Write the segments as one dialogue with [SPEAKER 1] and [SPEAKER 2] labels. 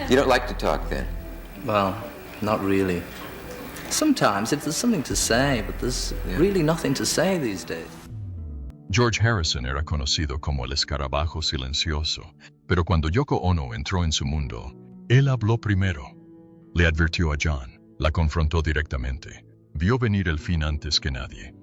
[SPEAKER 1] You don't like to talk then?
[SPEAKER 2] Well, not really. Sometimes if there's something to say, but there's really nothing to say these days.
[SPEAKER 3] George Harrison era conocido como el escarabajo silencioso, pero cuando Yoko Ono entró en su mundo, él habló primero. Le advirtió a John, la confrontó directamente, vio venir el fin antes que nadie.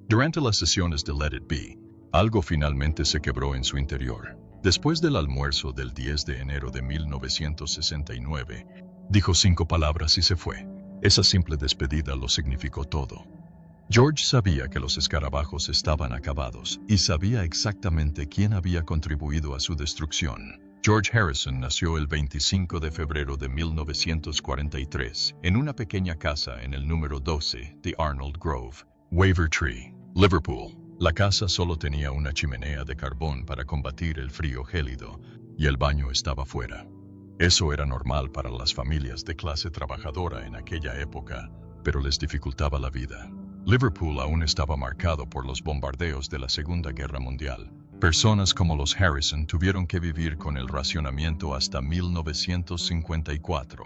[SPEAKER 3] Durante las sesiones de Let It Be, algo finalmente se quebró en su interior. Después del almuerzo del 10 de enero de 1969, dijo 5 palabras y se fue. Esa simple despedida lo significó todo. George sabía que los escarabajos estaban acabados y sabía exactamente quién había contribuido a su destrucción. George Harrison nació el 25 de febrero de 1943 en una pequeña casa en el número 12 de Arnold Grove, Wavertree, Liverpool. La casa solo tenía una chimenea de carbón para combatir el frío gélido y el baño estaba fuera. Eso era normal para las familias de clase trabajadora en aquella época, pero les dificultaba la vida. Liverpool aún estaba marcado por los bombardeos de la Segunda Guerra Mundial. Personas como los Harrison tuvieron que vivir con el racionamiento hasta 1954.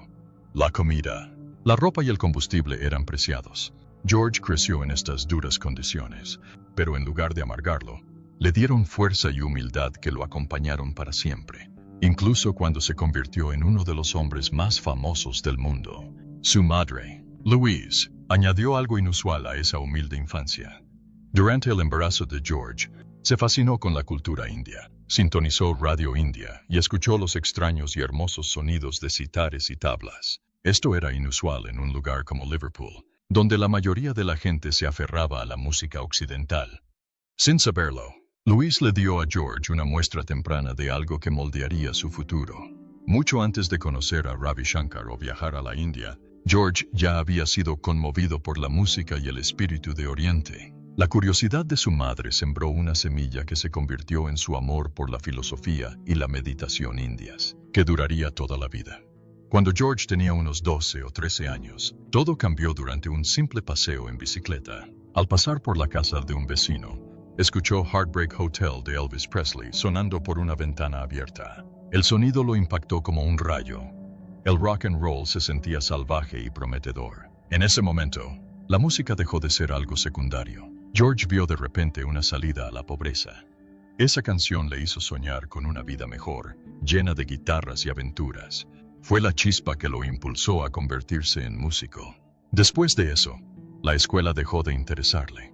[SPEAKER 3] La comida, la ropa y el combustible eran preciados. George creció en estas duras condiciones, pero en lugar de amargarlo, le dieron fuerza y humildad que lo acompañaron para siempre, incluso cuando se convirtió en uno de los hombres más famosos del mundo. Su madre, Louise, añadió algo inusual a esa humilde infancia. Durante el embarazo de George, se fascinó con la cultura india, sintonizó Radio India y escuchó los extraños y hermosos sonidos de citares y tablas. Esto era inusual en un lugar como Liverpool, donde la mayoría de la gente se aferraba a la música occidental. Sin saberlo, Louise le dio a George una muestra temprana de algo que moldearía su futuro. Mucho antes de conocer a Ravi Shankar o viajar a la India, George ya había sido conmovido por la música y el espíritu de Oriente. La curiosidad de su madre sembró una semilla que se convirtió en su amor por la filosofía y la meditación indias, que duraría toda la vida. Cuando George tenía unos 12 o 13 años, todo cambió durante un simple paseo en bicicleta. Al pasar por la casa de un vecino, escuchó Heartbreak Hotel de Elvis Presley sonando por una ventana abierta. El sonido lo impactó como un rayo. El rock and roll se sentía salvaje y prometedor. En ese momento, la música dejó de ser algo secundario. George vio de repente una salida a la pobreza. Esa canción le hizo soñar con una vida mejor, llena de guitarras y aventuras. Fue la chispa que lo impulsó a convertirse en músico. Después de eso, la escuela dejó de interesarle.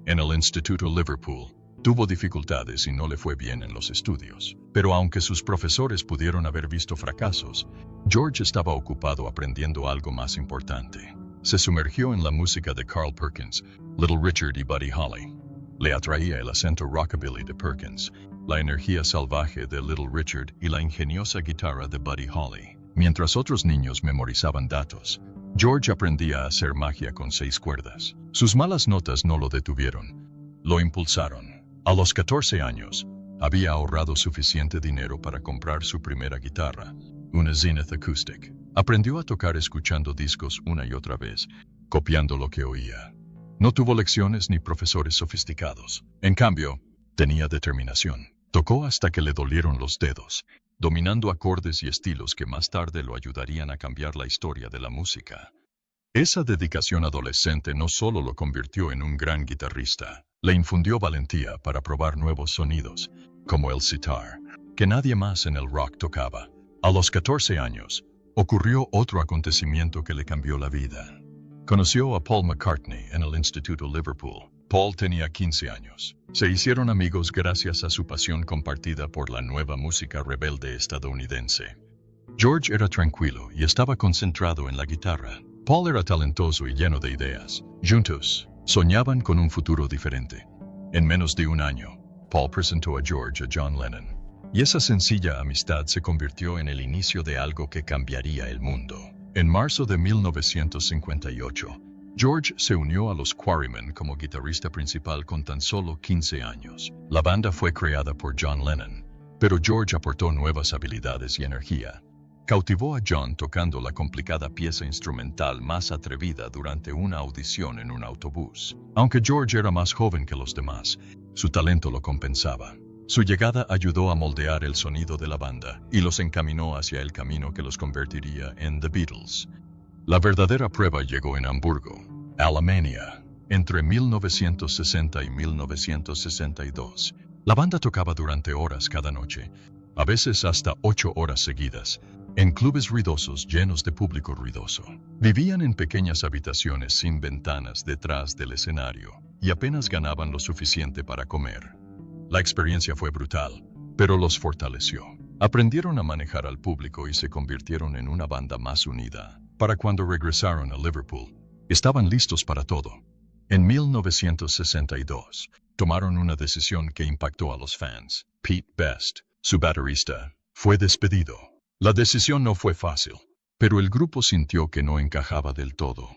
[SPEAKER 3] En el Instituto Liverpool, tuvo dificultades y no le fue bien en los estudios. Pero aunque sus profesores pudieron haber visto fracasos, George estaba ocupado aprendiendo algo más importante. Se sumergió en la música de Carl Perkins, Little Richard y Buddy Holly. Le atraía el acento rockabilly de Perkins, la energía salvaje de Little Richard y la ingeniosa guitarra de Buddy Holly. Mientras otros niños memorizaban datos, George aprendía a hacer magia con 6 cuerdas. Sus malas notas no lo detuvieron, lo impulsaron. A los 14 años, había ahorrado suficiente dinero para comprar su primera guitarra, una Zenith Acoustic. Aprendió a tocar escuchando discos una y otra vez, copiando lo que oía. No tuvo lecciones ni profesores sofisticados. En cambio, tenía determinación. Tocó hasta que le dolieron los dedos, dominando acordes y estilos que más tarde lo ayudarían a cambiar la historia de la música. Esa dedicación adolescente no solo lo convirtió en un gran guitarrista, le infundió valentía para probar nuevos sonidos, como el sitar, que nadie más en el rock tocaba. A los 14 años, ocurrió otro acontecimiento que le cambió la vida. Conoció a Paul McCartney en el Instituto Liverpool. Paul tenía 15 años. Se hicieron amigos gracias a su pasión compartida por la nueva música rebelde estadounidense. George era tranquilo y estaba concentrado en la guitarra. Paul era talentoso y lleno de ideas. Juntos, soñaban con un futuro diferente. En menos de un año, Paul presentó a George a John Lennon. Y esa sencilla amistad se convirtió en el inicio de algo que cambiaría el mundo. En marzo de 1958, George se unió a los Quarrymen como guitarrista principal con tan solo 15 años. La banda fue creada por John Lennon, pero George aportó nuevas habilidades y energía. Cautivó a John tocando la complicada pieza instrumental más atrevida durante una audición en un autobús. Aunque George era más joven que los demás, su talento lo compensaba. Su llegada ayudó a moldear el sonido de la banda y los encaminó hacia el camino que los convertiría en The Beatles. La verdadera prueba llegó en Hamburgo, Alemania, entre 1960 y 1962. La banda tocaba durante horas cada noche, a veces hasta 8 horas seguidas, en clubes ruidosos llenos de público ruidoso. Vivían en pequeñas habitaciones sin ventanas detrás del escenario y apenas ganaban lo suficiente para comer. La experiencia fue brutal, pero los fortaleció. Aprendieron a manejar al público y se convirtieron en una banda más unida. Para cuando regresaron a Liverpool, estaban listos para todo. En 1962, tomaron una decisión que impactó a los fans. Pete Best, su baterista, fue despedido. La decisión no fue fácil, pero el grupo sintió que no encajaba del todo.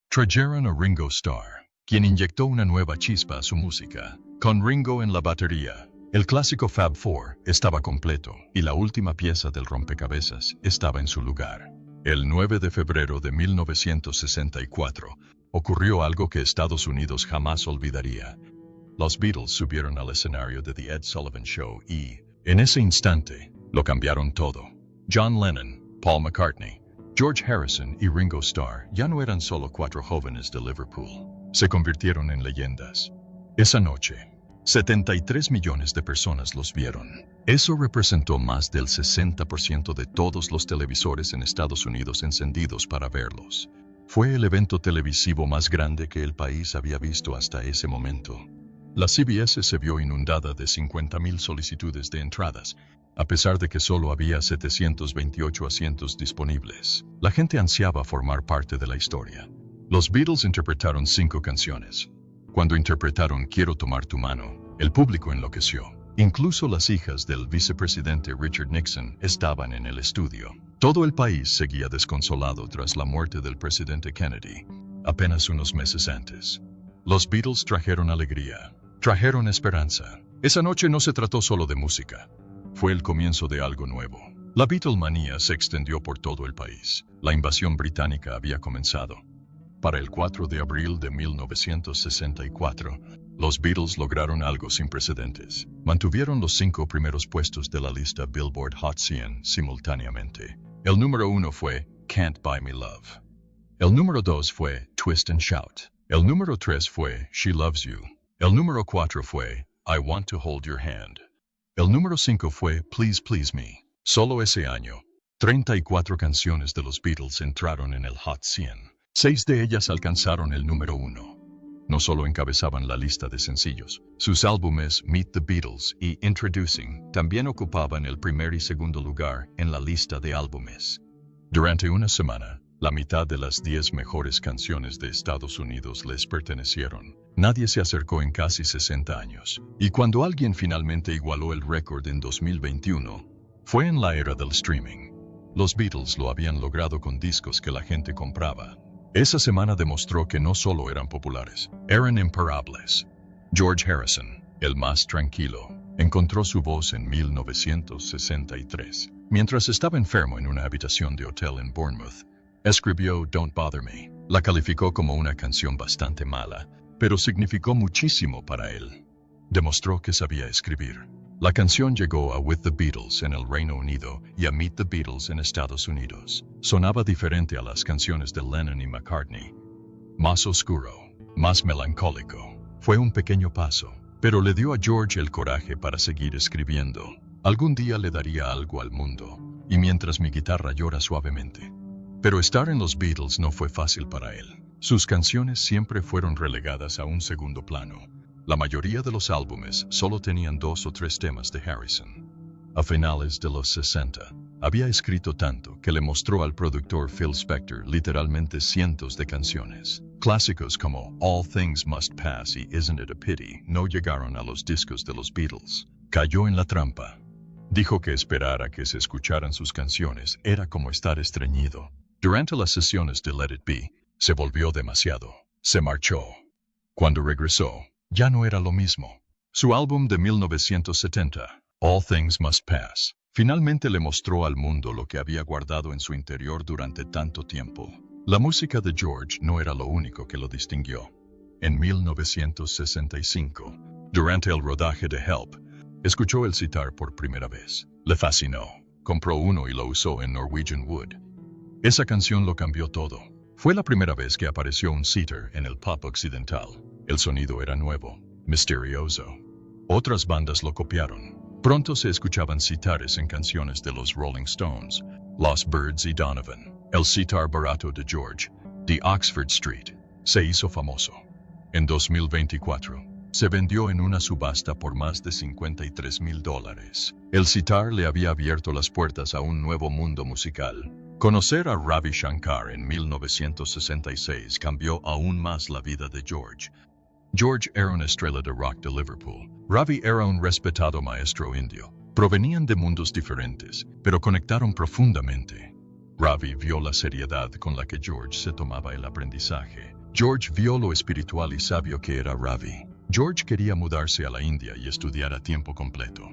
[SPEAKER 3] Trajeron a Ringo Starr, quien inyectó una nueva chispa a su música. Con Ringo en la batería, el clásico Fab Four estaba completo y la última pieza del rompecabezas estaba en su lugar. El 9 de febrero de 1964, ocurrió algo que Estados Unidos jamás olvidaría. Los Beatles subieron al escenario de The Ed Sullivan Show y, en ese instante, lo cambiaron todo. John Lennon, Paul McCartney, George Harrison y Ringo Starr ya no eran solo 4 jóvenes de Liverpool. Se convirtieron en leyendas. Esa noche, 73 millones de personas los vieron. Eso representó más del 60% de todos los televisores en Estados Unidos encendidos para verlos. Fue el evento televisivo más grande que el país había visto hasta ese momento. La CBS se vio inundada de 50,000 solicitudes de entradas, a pesar de que solo había 728 asientos disponibles. La gente ansiaba formar parte de la historia. Los Beatles interpretaron 5 canciones. Cuando interpretaron Quiero tomar tu mano, el público enloqueció. Incluso las hijas del vicepresidente Richard Nixon estaban en el estudio. Todo el país seguía desconsolado tras la muerte del presidente Kennedy, apenas unos meses antes. Los Beatles trajeron alegría, trajeron esperanza. Esa noche no se trató solo de música. Fue el comienzo de algo nuevo. La Beatlemanía se extendió por todo el país. La invasión británica había comenzado. Para el 4 de abril de 1964, los Beatles lograron algo sin precedentes. Mantuvieron los 5 primeros puestos de la lista Billboard Hot 100 simultáneamente. El número 1 fue Can't Buy Me Love. El número 2 fue Twist and Shout. El número 3 fue She Loves You. El número 4 fue I Want to Hold Your Hand. El número 5 fue Please Please Me. Solo ese año, 34 canciones de los Beatles entraron en el Hot 100. 6 de ellas alcanzaron el número 1. No solo encabezaban la lista de sencillos, sus álbumes Meet the Beatles y Introducing también ocupaban el primer y segundo lugar en la lista de álbumes. Durante una semana, la mitad de las 10 mejores canciones de Estados Unidos les pertenecieron. Nadie se acercó en casi 60 años. Y cuando alguien finalmente igualó el récord en 2021, fue en la era del streaming. Los Beatles lo habían logrado con discos que la gente compraba. Esa semana demostró que no solo eran populares, eran imparables. George Harrison, el más tranquilo, encontró su voz en 1963. Mientras estaba enfermo en una habitación de hotel en Bournemouth, escribió Don't Bother Me. La calificó como una canción bastante mala, pero significó muchísimo para él. Demostró que sabía escribir. La canción llegó a With the Beatles en el Reino Unido y a Meet the Beatles en Estados Unidos. Sonaba diferente a las canciones de Lennon y McCartney. Más oscuro, más melancólico. Fue un pequeño paso, pero le dio a George el coraje para seguir escribiendo. Algún día le daría algo al mundo, y mientras mi guitarra llora suavemente. Pero estar en los Beatles no fue fácil para él. Sus canciones siempre fueron relegadas a un segundo plano. La mayoría de los álbumes solo tenían 2 o 3 temas de Harrison. A finales de los 60, había escrito tanto que le mostró al productor Phil Spector literalmente cientos de canciones. Clásicos como All Things Must Pass y Isn't It a Pity no llegaron a los discos de los Beatles. Cayó en la trampa. Dijo que esperar a que se escucharan sus canciones era como estar estreñido. Durante las sesiones de Let It Be, se volvió demasiado. Se marchó. Cuando regresó, ya no era lo mismo. Su álbum de 1970, All Things Must Pass, finalmente le mostró al mundo lo que había guardado en su interior durante tanto tiempo. La música de George no era lo único que lo distinguió. En 1965, durante el rodaje de Help, Escuchó el sitar por primera vez. Le fascinó. Compró uno y lo usó en Norwegian Wood. Esa canción lo cambió todo. Fue la primera vez que apareció un sitar en el pop occidental. El sonido era nuevo, misterioso. Otras bandas lo copiaron. Pronto se escuchaban sitares en canciones de los Rolling Stones, Lost Birds y Donovan. El sitar barato de George, de Oxford Street, se hizo famoso. En 2024, se vendió en una subasta por más de $53,000. El sitar le había abierto las puertas a un nuevo mundo musical. Conocer a Ravi Shankar en 1966 cambió aún más la vida de George. George era una estrella de rock de Liverpool. Ravi era un respetado maestro indio. Provenían de mundos diferentes, pero conectaron profundamente. Ravi vio la seriedad con la que George se tomaba el aprendizaje. George vio lo espiritual y sabio que era Ravi. George quería mudarse a la India y estudiar a tiempo completo.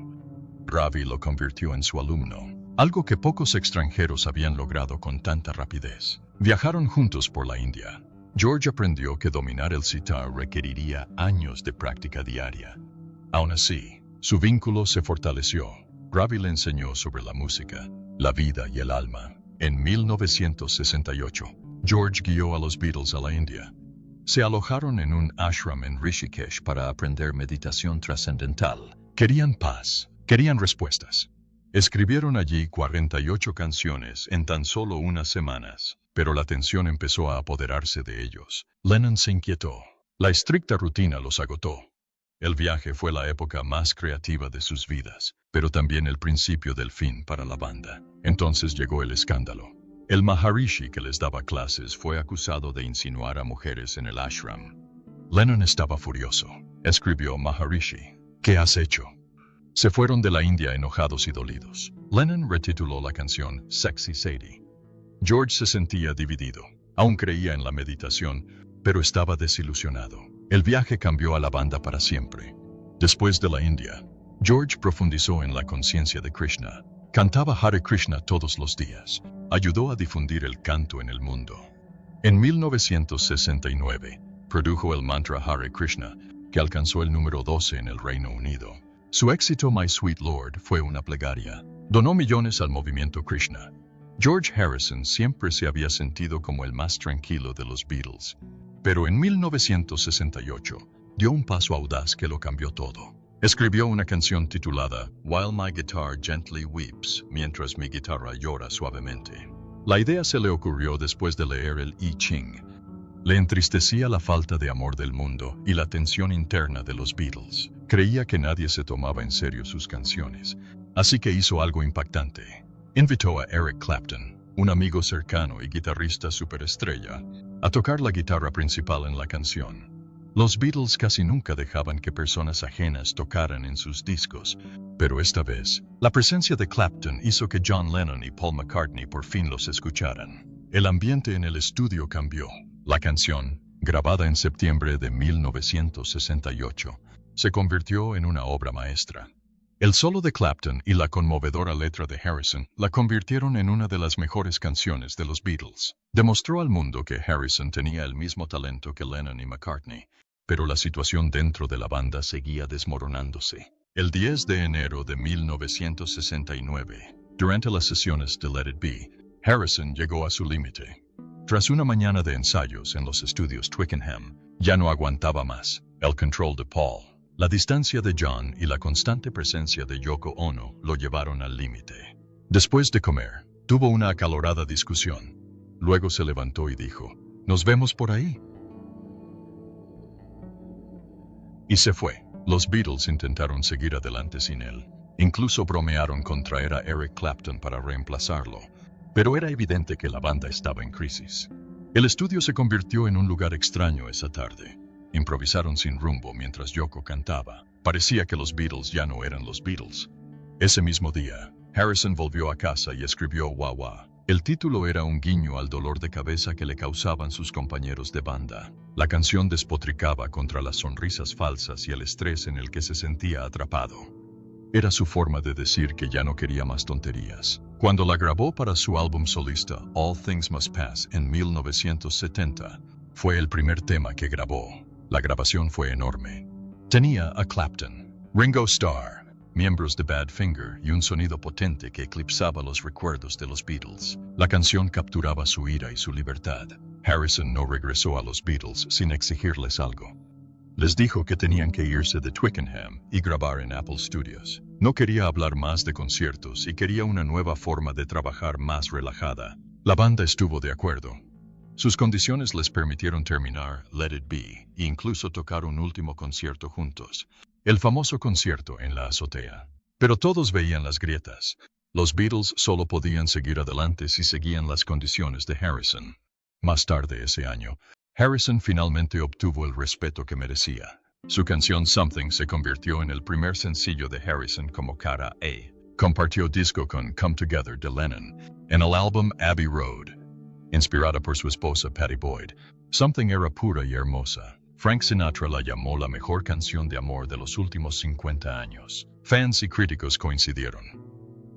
[SPEAKER 3] Ravi lo convirtió en su alumno, algo que pocos extranjeros habían logrado con tanta rapidez. Viajaron juntos por la India. George aprendió que dominar el sitar requeriría años de práctica diaria. Aún así, su vínculo se fortaleció. Ravi le enseñó sobre la música, la vida y el alma. En 1968, George guió a los Beatles a la India. Se alojaron en un ashram en Rishikesh para aprender meditación trascendental. Querían paz, querían respuestas. Escribieron allí 48 canciones en tan solo unas semanas, pero la tensión empezó a apoderarse de ellos. Lennon se inquietó. La estricta rutina los agotó. El viaje fue la época más creativa de sus vidas, pero también el principio del fin para la banda. Entonces llegó el escándalo. El Maharishi que les daba clases fue acusado de insinuar a mujeres en el ashram. Lennon estaba furioso. Escribió Maharishi, ¿qué has hecho? Se fueron de la India enojados y dolidos. Lennon retituló la canción Sexy Sadie. George se sentía dividido. Aún creía en la meditación, pero estaba desilusionado. El viaje cambió a la banda para siempre. Después de la India, George profundizó en la conciencia de Krishna. Cantaba Hare Krishna todos los días. Ayudó a difundir el canto en el mundo. En 1969, produjo el mantra Hare Krishna, que alcanzó el número 12 en el Reino Unido. Su éxito My Sweet Lord fue una plegaria. Donó millones al movimiento Krishna. George Harrison siempre se había sentido como el más tranquilo de los Beatles. Pero en 1968, dio un paso audaz que lo cambió todo. Escribió una canción titulada While My Guitar Gently Weeps, mientras mi guitarra llora suavemente. La idea se le ocurrió después de leer el I Ching. Le entristecía la falta de amor del mundo y la tensión interna de los Beatles. Creía que nadie se tomaba en serio sus canciones, así que hizo algo impactante. Invitó a Eric Clapton, un amigo cercano y guitarrista superestrella, a tocar la guitarra principal en la canción. Los Beatles casi nunca dejaban que personas ajenas tocaran en sus discos, pero esta vez, la presencia de Clapton hizo que John Lennon y Paul McCartney por fin los escucharan. El ambiente en el estudio cambió. La canción, grabada en septiembre de 1968, se convirtió en una obra maestra. El solo de Clapton y la conmovedora letra de Harrison la convirtieron en una de las mejores canciones de los Beatles. Demostró al mundo que Harrison tenía el mismo talento que Lennon y McCartney, pero la situación dentro de la banda seguía desmoronándose. El 10 de enero de 1969, durante las sesiones de Let It Be, Harrison llegó a su límite. Tras una mañana de ensayos en los estudios Twickenham, ya no aguantaba más. El control de Paul, la distancia de John y la constante presencia de Yoko Ono lo llevaron al límite. Después de comer, tuvo una acalorada discusión. Luego se levantó y dijo, «Nos vemos por ahí». Y se fue. Los Beatles intentaron seguir adelante sin él. Incluso bromearon con traer a Eric Clapton para reemplazarlo. Pero era evidente que la banda estaba en crisis. El estudio se convirtió en un lugar extraño esa tarde. Improvisaron sin rumbo mientras Yoko cantaba. Parecía que los Beatles ya no eran los Beatles. Ese mismo día, Harrison volvió a casa y escribió Wah Wah. El título era un guiño al dolor de cabeza que le causaban sus compañeros de banda. La canción despotricaba contra las sonrisas falsas y el estrés en el que se sentía atrapado. Era su forma de decir que ya no quería más tonterías. Cuando la grabó para su álbum solista All Things Must Pass en 1970, fue el primer tema que grabó. La grabación fue enorme. Tenía a Clapton, Ringo Starr, miembros de Badfinger y un sonido potente que eclipsaba los recuerdos de los Beatles. La canción capturaba su ira y su libertad. Harrison no regresó a los Beatles sin exigirles algo. Les dijo que tenían que irse de Twickenham y grabar en Apple Studios. No quería hablar más de conciertos y quería una nueva forma de trabajar más relajada. La banda estuvo de acuerdo. Sus condiciones les permitieron terminar Let It Be e incluso tocar un último concierto juntos, el famoso concierto en la azotea. Pero todos veían las grietas. Los Beatles solo podían seguir adelante si seguían las condiciones de Harrison. Más tarde ese año, Harrison finalmente obtuvo el respeto que merecía. Su canción Something se convirtió en el primer sencillo de Harrison como cara A. Compartió disco con Come Together de Lennon en el álbum Abbey Road. Inspirada por su esposa Pattie Boyd, Something era pura y hermosa. Frank Sinatra la llamó la mejor canción de amor de los últimos 50 años. Fans y críticos coincidieron.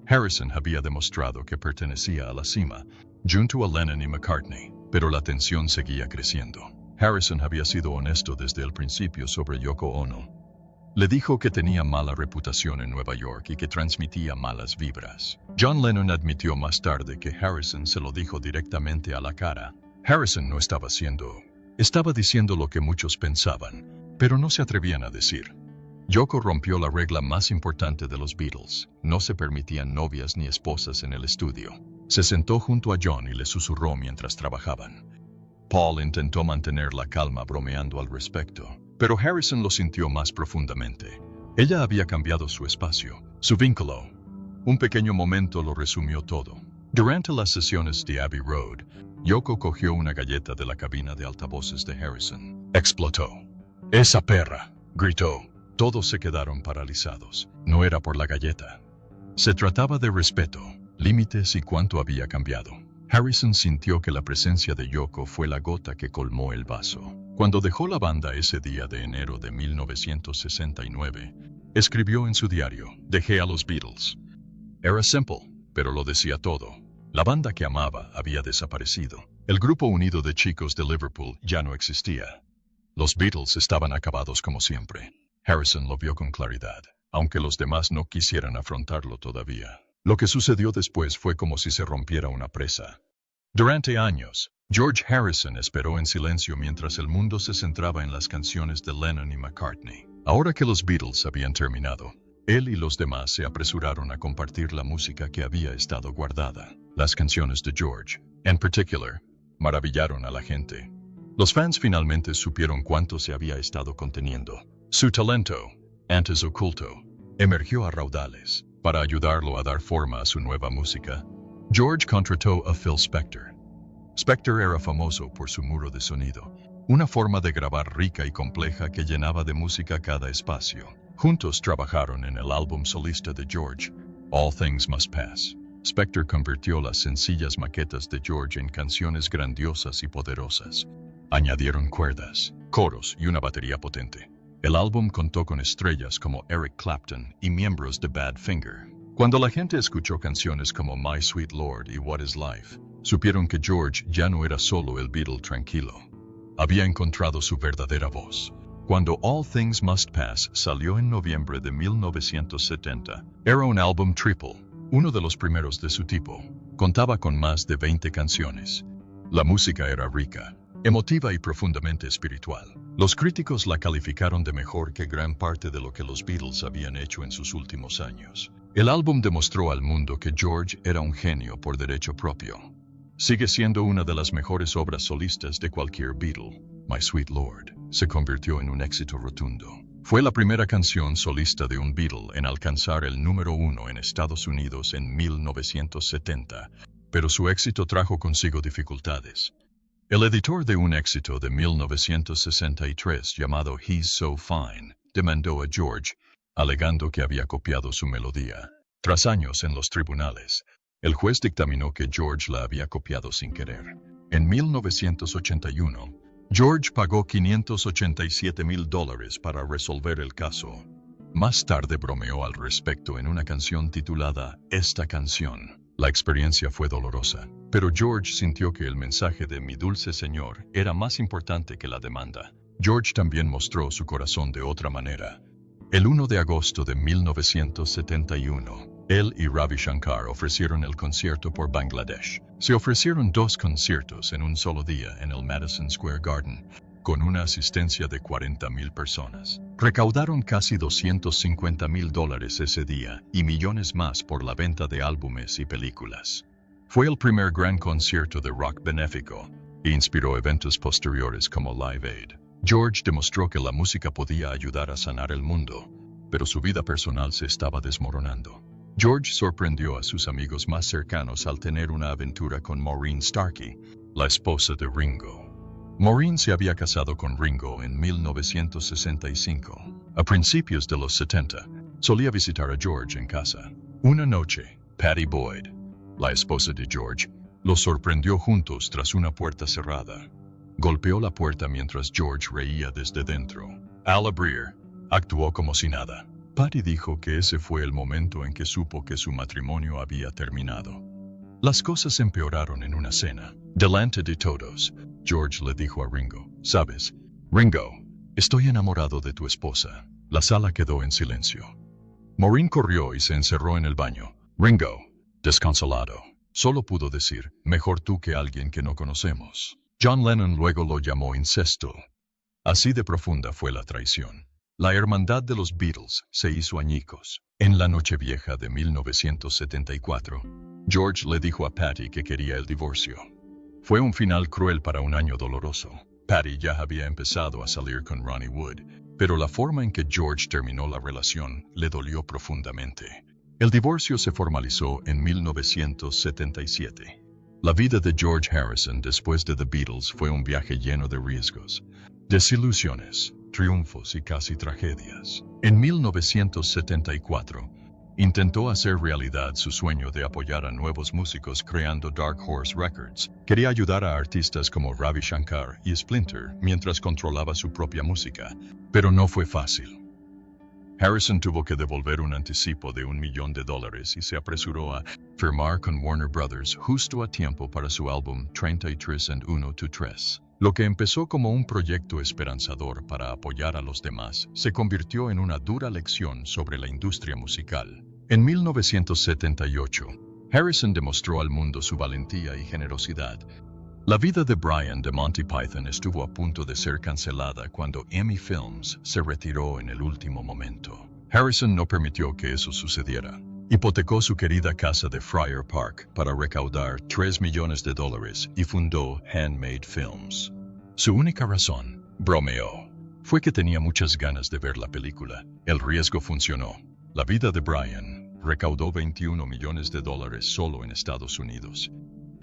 [SPEAKER 3] Harrison había demostrado que pertenecía a la cima, junto a Lennon y McCartney, pero la tensión seguía creciendo. Harrison había sido honesto desde el principio sobre Yoko Ono. Le dijo que tenía mala reputación en Nueva York y que transmitía malas vibras. John Lennon admitió más tarde que Harrison se lo dijo directamente a la cara. Harrison no estaba diciendo lo que muchos pensaban, pero no se atrevían a decir. Yoko rompió la regla más importante de los Beatles. No se permitían novias ni esposas en el estudio. Se sentó junto a John y le susurró mientras trabajaban. Paul intentó mantener la calma bromeando al respecto, pero Harrison lo sintió más profundamente. Ella había cambiado su espacio, su vínculo. Un pequeño momento lo resumió todo. Durante las sesiones de Abbey Road, Yoko cogió una galleta de la cabina de altavoces de Harrison. Explotó. «¡Esa perra!», gritó. Todos se quedaron paralizados. No era por la galleta. Se trataba de respeto, límites y cuánto había cambiado. Harrison sintió que la presencia de Yoko fue la gota que colmó el vaso. Cuando dejó la banda ese día de enero de 1969, escribió en su diario: «Dejé a los Beatles». Era simple, pero lo decía todo. La banda que amaba había desaparecido. El grupo unido de chicos de Liverpool ya no existía. Los Beatles estaban acabados como siempre. Harrison lo vio con claridad, aunque los demás no quisieran afrontarlo todavía. Lo que sucedió después fue como si se rompiera una presa. Durante años, George Harrison esperó en silencio mientras el mundo se centraba en las canciones de Lennon y McCartney. Ahora que los Beatles habían terminado, él y los demás se apresuraron a compartir la música que había estado guardada. Las canciones de George, en particular, maravillaron a la gente. Los fans finalmente supieron cuánto se había estado conteniendo. Su talento, antes oculto, emergió a raudales. Para ayudarlo a dar forma a su nueva música, George contrató a Phil Spector. Spector era famoso por su muro de sonido, una forma de grabar rica y compleja que llenaba de música cada espacio. Juntos trabajaron en el álbum solista de George, All Things Must Pass. Spector convirtió las sencillas maquetas de George en canciones grandiosas y poderosas. Añadieron cuerdas, coros y una batería potente. El álbum contó con estrellas como Eric Clapton y miembros de Badfinger. Cuando la gente escuchó canciones como My Sweet Lord y What Is Life, supieron que George ya no era solo el Beatle tranquilo. Había encontrado su verdadera voz. Cuando All Things Must Pass salió en noviembre de 1970, era un álbum triple, uno de los primeros de su tipo. Contaba con más de 20 canciones. La música era rica, emotiva y profundamente espiritual. Los críticos la calificaron de mejor que gran parte de lo que los Beatles habían hecho en sus últimos años. El álbum demostró al mundo que George era un genio por derecho propio. Sigue siendo una de las mejores obras solistas de cualquier Beatle. My Sweet Lord se convirtió en un éxito rotundo. Fue la primera canción solista de un Beatle en alcanzar el número 1 en Estados Unidos en 1970, pero su éxito trajo consigo dificultades. El editor de un éxito de 1963 llamado He's So Fine demandó a George, alegando que había copiado su melodía. Tras años en los tribunales, el juez dictaminó que George la había copiado sin querer. En 1981, George pagó $587,000 para resolver el caso. Más tarde bromeó al respecto en una canción titulada Esta canción. La experiencia fue dolorosa, pero George sintió que el mensaje de Mi dulce señor era más importante que la demanda. George también mostró su corazón de otra manera. El 1 de agosto de 1971, él y Ravi Shankar ofrecieron el concierto por Bangladesh. Se ofrecieron 2 conciertos en un solo día en el Madison Square Garden, con una asistencia de 40,000 personas. Recaudaron casi $250,000 ese día y millones más por la venta de álbumes y películas. Fue el primer gran concierto de rock benéfico e inspiró eventos posteriores como Live Aid. George demostró que la música podía ayudar a sanar el mundo, pero su vida personal se estaba desmoronando. George sorprendió a sus amigos más cercanos al tener una aventura con Maureen Starkey, la esposa de Ringo. Maureen se había casado con Ringo en 1965. A principios de los 70, solía visitar a George en casa. Una noche, Patty Boyd, la esposa de George, los sorprendió juntos tras una puerta cerrada. Golpeó la puerta mientras George reía desde dentro. Al abrir, actuó como si nada. Patty dijo que ese fue el momento en que supo que su matrimonio había terminado. Las cosas empeoraron en una cena. Delante de todos, George le dijo a Ringo, «¿Sabes, Ringo, estoy enamorado de tu esposa». La sala quedó en silencio. Maureen corrió y se encerró en el baño. Ringo, desconsolado, solo pudo decir, «Mejor tú que alguien que no conocemos». John Lennon luego lo llamó incesto. Así de profunda fue la traición. La hermandad de los Beatles se hizo añicos. En la Nochevieja de 1974, George le dijo a Patty que quería el divorcio. Fue un final cruel para un año doloroso. Patty ya había empezado a salir con Ronnie Wood, pero la forma en que George terminó la relación le dolió profundamente. El divorcio se formalizó en 1977. La vida de George Harrison después de The Beatles fue un viaje lleno de riesgos, desilusiones, triunfos y casi tragedias. En 1974, intentó hacer realidad su sueño de apoyar a nuevos músicos creando Dark Horse Records. Quería ayudar a artistas como Ravi Shankar y Splinter mientras controlaba su propia música, pero no fue fácil. Harrison tuvo que devolver un anticipo de $1 millón y se apresuró a firmar con Warner Brothers justo a tiempo para su álbum 33 and 1, 2, 3. Lo que empezó como un proyecto esperanzador para apoyar a los demás se convirtió en una dura lección sobre la industria musical. En 1978, Harrison demostró al mundo su valentía y generosidad. La vida de Brian de Monty Python estuvo a punto de ser cancelada cuando EMI Films se retiró en el último momento. Harrison no permitió que eso sucediera. Hipotecó su querida casa de Friar Park para recaudar $3 millones y fundó Handmade Films. Su única razón, bromeó, fue que tenía muchas ganas de ver la película. El riesgo funcionó. La vida de Brian recaudó $21 millones solo en Estados Unidos.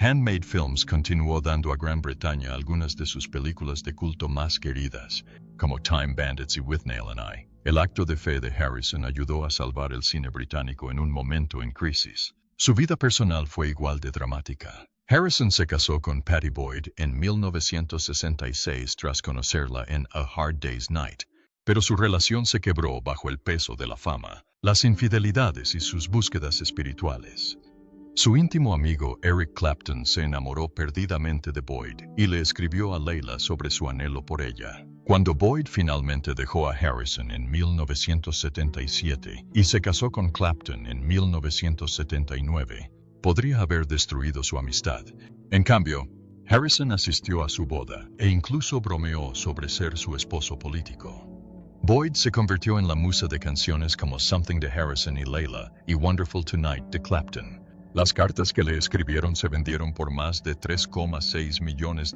[SPEAKER 3] Handmade Films continuó dando a Gran Bretaña algunas de sus películas de culto más queridas, como Time Bandits y With Nail and I. El acto de fe de Harrison ayudó a salvar el cine británico en un momento en crisis. Su vida personal fue igual de dramática. Harrison se casó con Patty Boyd en 1966 tras conocerla en A Hard Day's Night, pero su relación se quebró bajo el peso de la fama, las infidelidades y sus búsquedas espirituales. Su íntimo amigo Eric Clapton se enamoró perdidamente de Boyd y le escribió a Layla sobre su anhelo por ella. Cuando Boyd finalmente dejó a Harrison en 1977 y se casó con Clapton en 1979, podría haber destruido su amistad. En cambio, Harrison asistió a su boda e incluso bromeó sobre ser su esposo político. Boyd se convirtió en la musa de canciones como Something de Harrison y Layla y Wonderful Tonight de Clapton. Las cartas que le escribieron se vendieron por más de $3,6 millones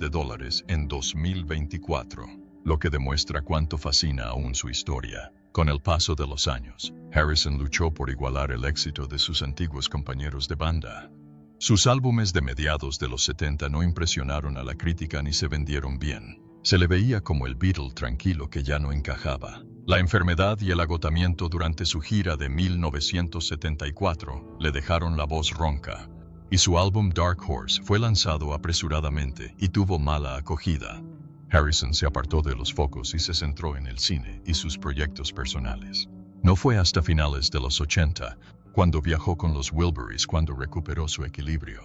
[SPEAKER 3] en 2024, lo que demuestra cuánto fascina aún su historia. Con el paso de los años, Harrison luchó por igualar el éxito de sus antiguos compañeros de banda. Sus álbumes de mediados de los 70 no impresionaron a la crítica ni se vendieron bien. Se le veía como el Beatle tranquilo que ya no encajaba. La enfermedad y el agotamiento durante su gira de 1974 le dejaron la voz ronca, y su álbum Dark Horse fue lanzado apresuradamente y tuvo mala acogida. Harrison se apartó de los focos y se centró en el cine y sus proyectos personales. No fue hasta finales de los 80, cuando viajó con los Wilburys, cuando recuperó su equilibrio.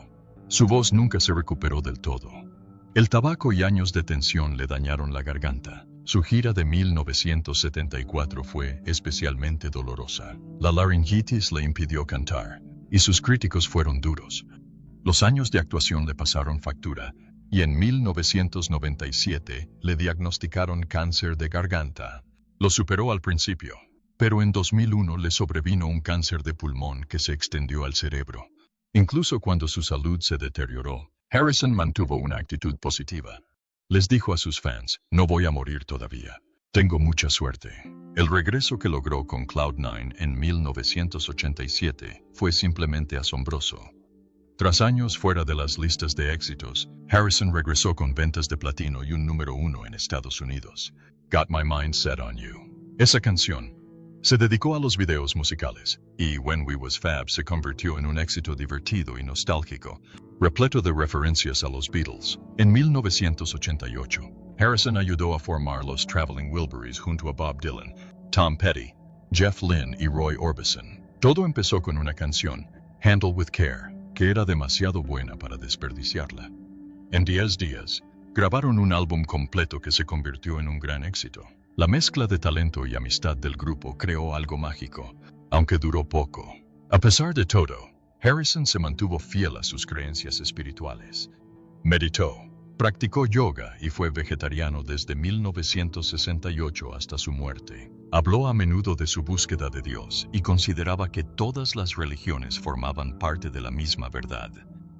[SPEAKER 3] Su voz nunca se recuperó del todo. El tabaco y años de tensión le dañaron la garganta. Su gira de 1974 fue especialmente dolorosa. La laringitis le impidió cantar, y sus críticos fueron duros. Los años de actuación le pasaron factura, y en 1997 le diagnosticaron cáncer de garganta. Lo superó al principio, pero en 2001 le sobrevino un cáncer de pulmón que se extendió al cerebro. Incluso cuando su salud se deterioró, Harrison mantuvo una actitud positiva. Les dijo a sus fans, no voy a morir todavía. Tengo mucha suerte. El regreso que logró con Cloud9 en 1987 fue simplemente asombroso. Tras años fuera de las listas de éxitos, Harrison regresó con ventas de platino y un número 1 en Estados Unidos. Got My Mind Set on You. Esa canción se dedicó a los videos musicales, y When We Was Fab se convirtió en un éxito divertido y nostálgico, repleto de referencias a los Beatles. En 1988, Harrison ayudó a formar los Traveling Wilburys junto a Bob Dylan, Tom Petty, Jeff Lynne y Roy Orbison. Todo empezó con una canción, Handle with Care, que era demasiado buena para desperdiciarla. En 10 días, grabaron un álbum completo que se convirtió en un gran éxito. La mezcla de talento y amistad del grupo creó algo mágico, aunque duró poco. A pesar de todo, Harrison se mantuvo fiel a sus creencias espirituales. Meditó, practicó yoga y fue vegetariano desde 1968 hasta su muerte. Habló a menudo de su búsqueda de Dios y consideraba que todas las religiones formaban parte de la misma verdad.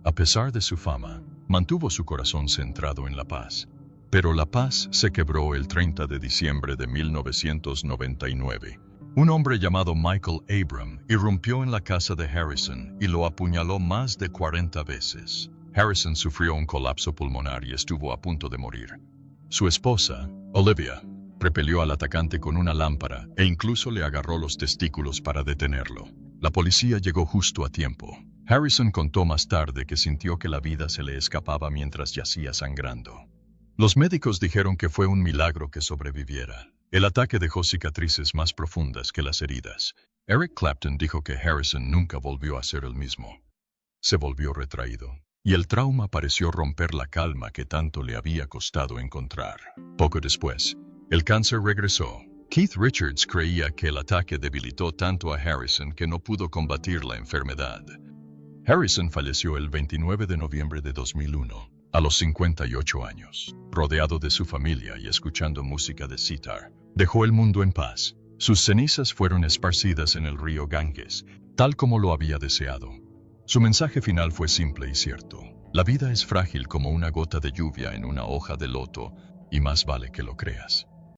[SPEAKER 3] A pesar de su fama, mantuvo su corazón centrado en la paz. Pero la paz se quebró el 30 de diciembre de 1999. Un hombre llamado Michael Abram irrumpió en la casa de Harrison y lo apuñaló más de 40 veces. Harrison sufrió un colapso pulmonar y estuvo a punto de morir. Su esposa, Olivia, repelió al atacante con una lámpara e incluso le agarró los testículos para detenerlo. La policía llegó justo a tiempo. Harrison contó más tarde que sintió que la vida se le escapaba mientras yacía sangrando. Los médicos dijeron que fue un milagro que sobreviviera. El ataque dejó cicatrices más profundas que las heridas. Eric Clapton dijo que Harrison nunca volvió a ser el mismo. Se volvió retraído, y el trauma pareció romper la calma que tanto le había costado encontrar. Poco después, el cáncer regresó. Keith Richards creía que el ataque debilitó tanto a Harrison que no pudo combatir la enfermedad. Harrison falleció el 29 de noviembre de 2001. A los 58 años, rodeado de su familia y escuchando música de sitar, dejó el mundo en paz. Sus cenizas fueron esparcidas en el río Ganges, tal como lo había deseado. Su mensaje final fue simple y cierto. La vida es frágil como una gota de lluvia en una hoja de loto, y más vale que lo creas.